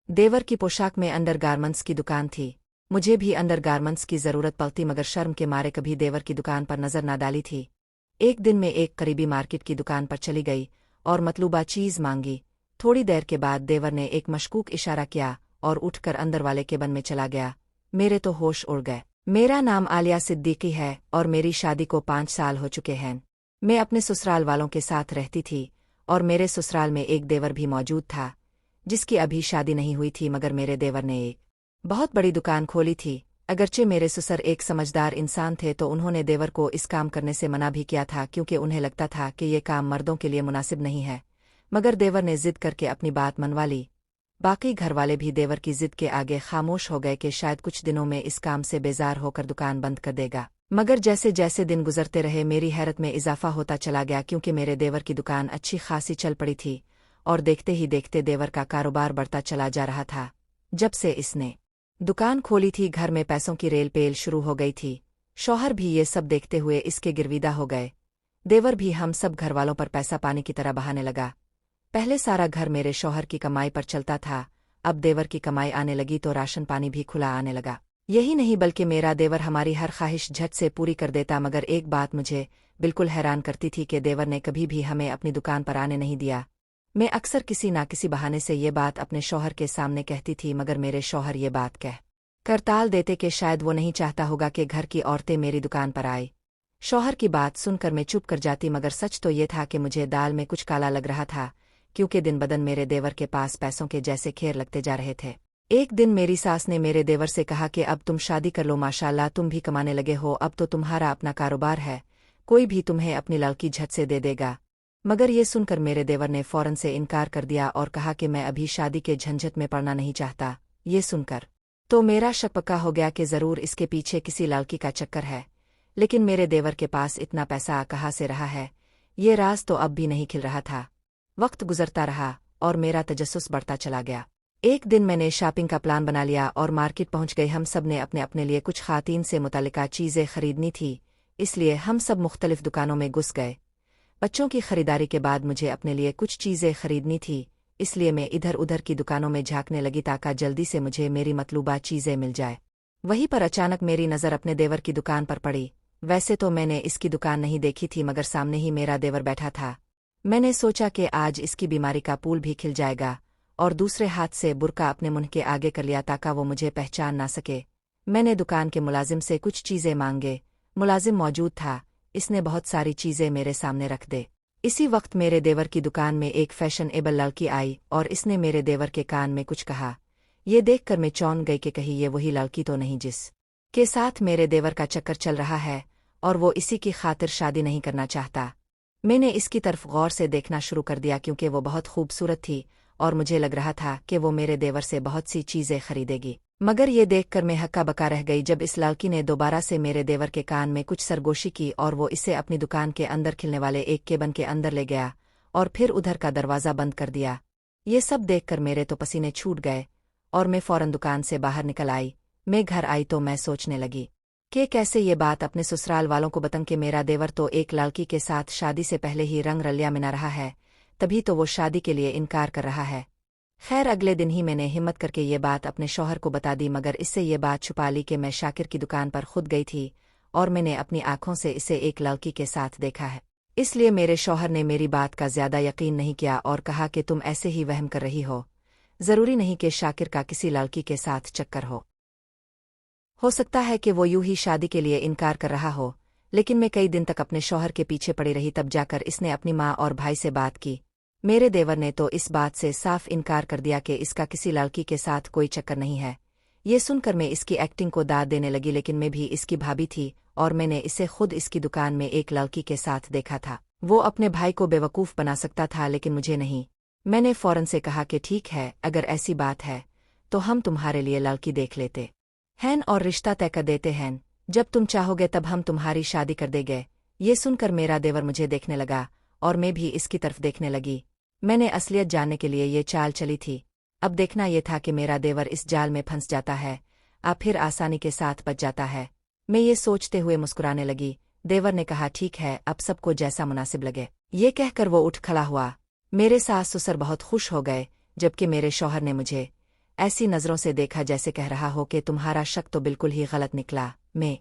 देवर की पोशाक में अंडरगारमेंट्स की दुकान थी। मुझे भी अंडरगारमेंट्स की जरूरत पड़ती मगर शर्म के मारे कभी देवर की दुकान पर नजर ना डाली थी। एक दिन मैं एक करीबी मार्केट की दुकान पर चली गई और मतलूबा चीज मांगी। थोड़ी देर के बाद देवर ने एक मशकूक इशारा किया और उठकर अंदर वाले केबिन में चला गया। मेरे तो होश उड़ गए। मेरा नाम आलिया सिद्दीकी है और मेरी शादी को 5 साल हो चुके हैं। मैं अपने ससुराल वालों के साथ रहती थी और मेरे ससुराल में एक देवर भी मौजूद था जिसकी अभी शादी नहीं हुई थी, मगर मेरे देवर ने एक बहुत बड़ी दुकान खोली थी। अगरचे मेरे ससुर एक समझदार इंसान थे तो उन्होंने देवर को इस काम करने से मना भी किया था क्योंकि उन्हें लगता था कि ये काम मर्दों के लिए मुनासिब नहीं है, मगर देवर ने जिद करके अपनी बात मनवा ली। बाकी घरवाले भी देवर की जिद के आगे खामोश हो गए कि शायद कुछ दिनों में इस काम से बेजार होकर दुकान बंद कर देगा। मगर जैसे जैसे दिन गुजरते रहे मेरी हैरत में इजाफा होता चला गया क्योंकि मेरे देवर की दुकान अच्छी खासी चल पड़ी थी और देखते ही देखते देवर का कारोबार बढ़ता चला जा रहा था। जब से इसने दुकान खोली थी घर में पैसों की रेल पेल शुरू हो गई थी। शौहर भी ये सब देखते हुए इसके गिरविदा हो गए। देवर भी हम सब घरवालों पर पैसा पानी की तरह बहाने लगा। पहले सारा घर मेरे शौहर की कमाई पर चलता था, अब देवर की कमाई आने लगी तो राशन पानी भी खुला आने लगा। यही नहीं बल्कि मेरा देवर हमारी हर ख्वाहिश झट से पूरी कर देता। मगर एक बात मुझे बिल्कुल हैरान करती थी कि देवर ने कभी भी हमें अपनी दुकान पर आने नहीं दिया। मैं अक्सर किसी ना किसी बहाने से ये बात अपने शौहर के सामने कहती थी, मगर मेरे शौहर ये बात कह कर टाल देते कि शायद वो नहीं चाहता होगा कि घर की औरतें मेरी दुकान पर आए। शौहर की बात सुनकर मैं चुप कर जाती, मगर सच तो ये था कि मुझे दाल में कुछ काला लग रहा था क्योंकि दिन बदन मेरे देवर के पास पैसों के जैसे खेर लगते जा रहे थे। एक दिन मेरी सास ने मेरे देवर से कहा कि अब तुम शादी कर लो, माशाल्लाह तुम भी कमाने लगे हो, अब तो तुम्हारा अपना कारोबार है, कोई भी तुम्हें अपनी लड़की झट से दे देगा। मगर ये सुनकर मेरे देवर ने फौरन से इनकार कर दिया और कहा कि मैं अभी शादी के झंझट में पड़ना नहीं चाहता। ये सुनकर तो मेरा शक पक्का हो गया कि जरूर इसके पीछे किसी लड़की का चक्कर है, लेकिन मेरे देवर के पास इतना पैसा कहाँ से रहा है, ये राज तो अब भी नहीं खिल रहा था। वक्त गुजरता रहा और मेरा तजस्सुस बढ़ता चला गया। एक दिन मैंने शॉपिंग का प्लान बना लिया और मार्केट पहुंच गई। हम सब ने अपने अपने लिए कुछ खातीन से मुतालिका चीज़ें खरीदनी थी, इसलिए हम सब मुख्तलिफ दुकानों में घुस गए। बच्चों की खरीदारी के बाद मुझे अपने लिए कुछ चीज़ें खरीदनी थी, इसलिए मैं इधर उधर की दुकानों में झांकने लगी ताकि जल्दी से मुझे मेरी मतलूबा चीज़ें मिल जाए। वहीं पर अचानक मेरी नज़र अपने देवर की दुकान पर पड़ी। वैसे तो मैंने इसकी दुकान नहीं देखी थी, मगर सामने ही मेरा देवर बैठा था। मैंने सोचा कि आज इसकी बीमारी का पूल भी खिल जाएगा और दूसरे हाथ से बुर्का अपने मुंह के आगे कर लिया ताकि वो मुझे पहचान ना सके। मैंने दुकान के मुलाजिम से कुछ चीज़ें मांगे। मुलाजिम मौजूद था, इसने बहुत सारी चीज़ें मेरे सामने रख दे। इसी वक्त मेरे देवर की दुकान में एक फैशनेबल लड़की आई और इसने मेरे देवर के कान में कुछ कहा। ये देखकर मैं चौंक गई कि कहीं ये वही लड़की तो नहीं जिस के साथ मेरे देवर का चक्कर चल रहा है और वो इसी की खातिर शादी नहीं करना चाहता। मैंने इसकी तरफ गौर से देखना शुरू कर दिया क्योंकि वो बहुत खूबसूरत थी और मुझे लग रहा था कि वो मेरे देवर से बहुत सी चीज़ें खरीदेगी। मगर ये देखकर मैं हक्का बक्का रह गई जब इस लड़की ने दोबारा से मेरे देवर के कान में कुछ सरगोशी की और वो इसे अपनी दुकान के अंदर खिलने वाले एक केबिन के अंदर ले गया और फिर उधर का दरवाज़ा बंद कर दिया। ये सब देखकर मेरे तो पसीने छूट गए और मैं फौरन दुकान से बाहर निकल आई। मैं घर आई तो मैं सोचने लगी कि कैसे ये बात अपने ससुराल वालों को बताऊं कि मेरा देवर तो एक लड़की के साथ शादी से पहले ही रंग रलिया मिला रहा है, तभी तो वो शादी के लिए इनकार कर रहा है। खैर अगले दिन ही मैंने हिम्मत करके ये बात अपने शौहर को बता दी, मगर इससे ये बात छुपा ली कि मैं शाकिर की दुकान पर खुद गई थी और मैंने अपनी आंखों से इसे एक लड़की के साथ देखा है। इसलिए मेरे शौहर ने मेरी बात का ज्यादा यकीन नहीं किया और कहा कि तुम ऐसे ही वहम कर रही जरूरी नहीं कि शाकिर का किसी लड़की के साथ चक्कर हो सकता है कि वो यूं ही शादी के लिए इनकार कर रहा हो। लेकिन मैं कई दिन तक अपने शौहर के पीछे पड़ी रही, तब जाकर इसने अपनी माँ और भाई से बात की। मेरे देवर ने तो इस बात से साफ इनकार कर दिया कि इसका किसी लड़की के साथ कोई चक्कर नहीं है। ये सुनकर मैं इसकी एक्टिंग को दाद देने लगी, लेकिन मैं भी इसकी भाभी थी और मैंने इसे खुद इसकी दुकान में एक लड़की के साथ देखा था। वो अपने भाई को बेवकूफ़ बना सकता था लेकिन मुझे नहीं। मैंने फौरन से कहा कि ठीक है, अगर ऐसी बात है तो हम तुम्हारे लिए लड़की देख लेते हैं और रिश्ता तय कर देते हैं। जब तुम चाहोगे तब हम तुम्हारी शादी कर देंगे। ये सुनकर मेरा देवर मुझे देखने लगा और मैं भी इसकी तरफ देखने लगी। मैंने असलियत जानने के लिए ये चाल चली थी। अब देखना ये था कि मेरा देवर इस जाल में फंस जाता है या फिर आसानी के साथ बच जाता है। मैं ये सोचते हुए मुस्कुराने लगी। देवर ने कहा ठीक है, अब सबको जैसा मुनासिब लगे। ये कहकर वो उठ खड़ा हुआ। मेरे सास ससुर बहुत खुश हो गए, जबकि मेरे शौहर ने मुझे ऐसी नज़रों से देखा जैसे कह रहा हो कि तुम्हारा शक तो बिल्कुल ही गलत निकला। मैं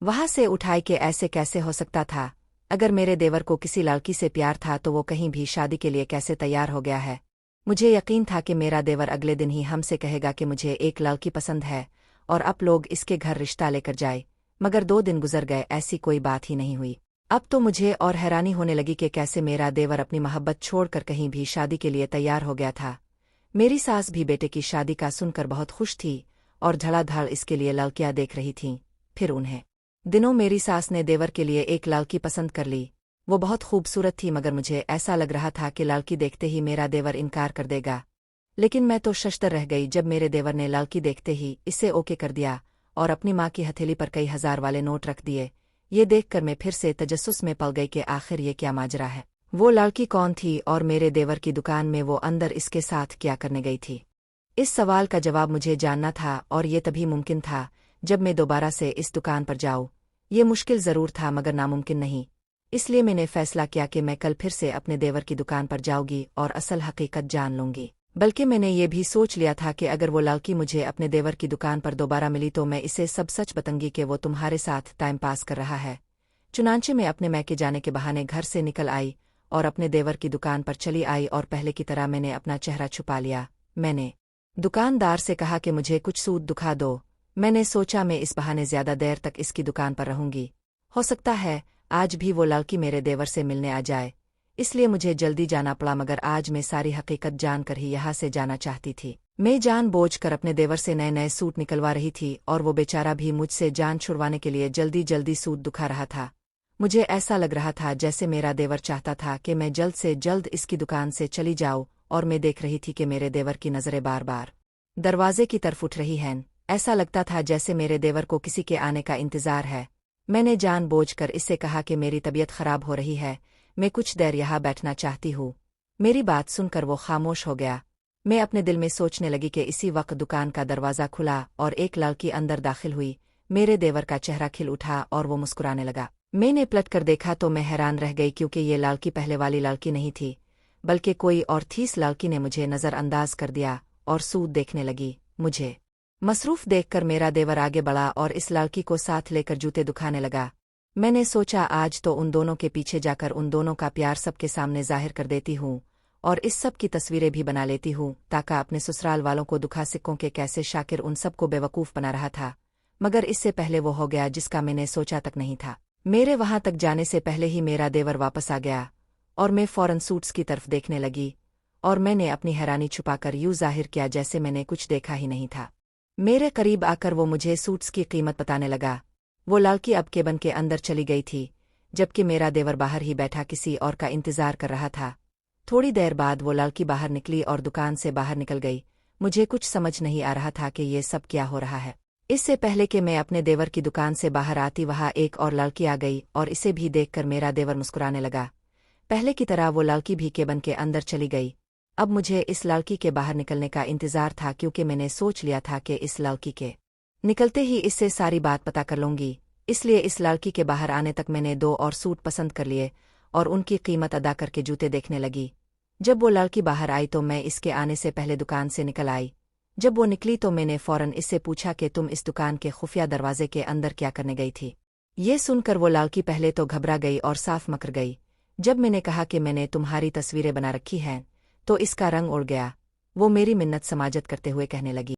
वहां से उठाई कि ऐसे कैसे हो सकता था? अगर मेरे देवर को किसी लड़की से प्यार था तो वो कहीं भी शादी के लिए कैसे तैयार हो गया है? मुझे यकीन था कि मेरा देवर अगले दिन ही हमसे कहेगा कि मुझे एक लड़की पसंद है और अब लोग इसके घर रिश्ता लेकर जाए। मगर 2 दिन गुजर गए, ऐसी कोई बात ही नहीं हुई। अब तो मुझे और हैरानी होने लगी कि कैसे मेरा देवर अपनी मोहब्बत छोड़कर कहीं भी शादी के लिए तैयार हो गया था। मेरी सास भी बेटे की शादी का सुनकर बहुत खुश थी और धड़ाधड़ इसके लिए लड़कियां देख रही थीं। फिर उन्हें दिनों मेरी सास ने देवर के लिए एक लड़की पसंद कर ली। वो बहुत खूबसूरत थी, मगर मुझे ऐसा लग रहा था कि लड़की देखते ही मेरा देवर इनकार कर देगा। लेकिन मैं तो शशतर रह गई जब मेरे देवर ने लड़की देखते ही इसे ओके कर दिया और अपनी माँ की हथेली पर कई हजार वाले नोट रख दिए। ये देखकर मैं फिर से तजस्सुस में पड़ गई कि आखिर ये क्या माजरा है। वो लड़की कौन थी और मेरे देवर की दुकान में वो अंदर इसके साथ क्या करने गई थी? इस सवाल का जवाब मुझे जानना था और ये तभी मुमकिन था जब मैं दोबारा से इस दुकान पर जाऊँ। ये मुश्किल जरूर था मगर नामुमकिन नहीं। इसलिए मैंने फैसला किया कि मैं कल फिर से अपने देवर की दुकान पर जाऊंगी और असल हकीकत जान लूंगी। बल्कि मैंने ये भी सोच लिया था कि अगर वो लड़की मुझे अपने देवर की दुकान पर दोबारा मिली तो मैं इसे सब सच बताऊंगी कि वो तुम्हारे साथ टाइम पास कर रहा है। चुनांचे में अपने मैके जाने के बहाने घर से निकल आई और अपने देवर की दुकान पर चली आई और पहले की तरह मैंने अपना चेहरा छुपा लिया। मैंने दुकानदार से कहा कि मुझे कुछ सूद दिखा दो। मैंने सोचा मैं इस बहाने ज्यादा देर तक इसकी दुकान पर रहूंगी। हो सकता है आज भी वो लड़की मेरे देवर से मिलने आ जाए, इसलिए मुझे जल्दी जाना पड़ा। मगर आज मैं सारी हकीकत जानकर ही यहाँ से जाना चाहती थी। मैं जानबूझकर अपने देवर से नए नए सूट निकलवा रही थी और वो बेचारा भी मुझसे जान छुड़वाने के लिए जल्दी जल्दी सूट दुखा रहा था। मुझे ऐसा लग रहा था जैसे मेरा देवर चाहता था कि मैं जल्द से जल्द इसकी दुकान से चली जाऊं, और मैं देख रही थी कि मेरे देवर की नजरें बार बार दरवाजे की तरफ उठ रही हैं। ऐसा लगता था जैसे मेरे देवर को किसी के आने का इंतजार है। मैंने जानबूझकर इससे कहा कि मेरी तबीयत खराब हो रही है, मैं कुछ देर यहाँ बैठना चाहती हूँ। मेरी बात सुनकर वो खामोश हो गया। मैं अपने दिल में सोचने लगी कि इसी वक्त दुकान का दरवाज़ा खुला और एक लड़की अंदर दाखिल हुई। मेरे देवर का चेहरा खिल उठा और वो मुस्कुराने लगा। मैंने पलट कर देखा तो मैं हैरान रह गई, क्योंकि ये लड़की पहले वाली लड़की नहीं थी बल्कि कोई और थी। इस लड़की ने मुझे नज़रअंदाज कर दिया और सूद देखने लगी। मुझे मसरूफ देखकर मेरा देवर आगे बढ़ा और इस लड़की को साथ लेकर जूते दुखाने लगा। मैंने सोचा आज तो उन दोनों के पीछे जाकर उन दोनों का प्यार सबके सामने जाहिर कर देती हूँ और इस सब की तस्वीरें भी बना लेती हूँ, ताकि अपने ससुराल वालों को दुखा सिक्कों के कैसे शाकिर उन सबको बेवकूफ़ बना रहा था। मगर इससे पहले वो हो गया जिसका मैंने सोचा तक नहीं था। मेरे वहां तक जाने से पहले ही मेरा देवर वापस आ गया और मैं फौरन सूट्स की तरफ देखने लगी और मैंने अपनी हैरानी छुपाकर यूं जाहिर किया जैसे मैंने कुछ देखा ही नहीं था। मेरे करीब आकर वो मुझे सूट्स की कीमत बताने लगा। वो लड़की अब केबिन के अंदर चली गई थी, जबकि मेरा देवर बाहर ही बैठा किसी और का इंतजार कर रहा था। थोड़ी देर बाद वो लड़की बाहर निकली और दुकान से बाहर निकल गई। मुझे कुछ समझ नहीं आ रहा था कि ये सब क्या हो रहा है। इससे पहले कि मैं अपने देवर की दुकान से बाहर आती वहां एक और लड़की आ गई और इसे भी देखकर मेरा देवर मुस्कुराने लगा। पहले की तरह वो लड़की भी केबिन के अंदर चली गई। अब मुझे इस लड़की के बाहर निकलने का इंतजार था, क्योंकि मैंने सोच लिया था कि इस लड़की के निकलते ही इससे सारी बात पता कर लूंगी। इसलिए इस लड़की के बाहर आने तक मैंने 2 और सूट पसंद कर लिए और उनकी कीमत अदा करके जूते देखने लगी। जब वो लड़की बाहर आई तो मैं इसके आने से पहले दुकान से निकल आई। जब वो निकली तो मैंने फौरन इससे पूछा कि तुम इस दुकान के खुफिया दरवाजे के अंदर क्या करने गई थी? ये सुनकर वो लड़की पहले तो घबरा गई और साफ मकर गई। जब मैंने कहा कि मैंने तुम्हारी तस्वीरें बना रखी हैं तो इसका रंग उड़ गया। वो मेरी मिन्नत समाजत करते हुए कहने लगी,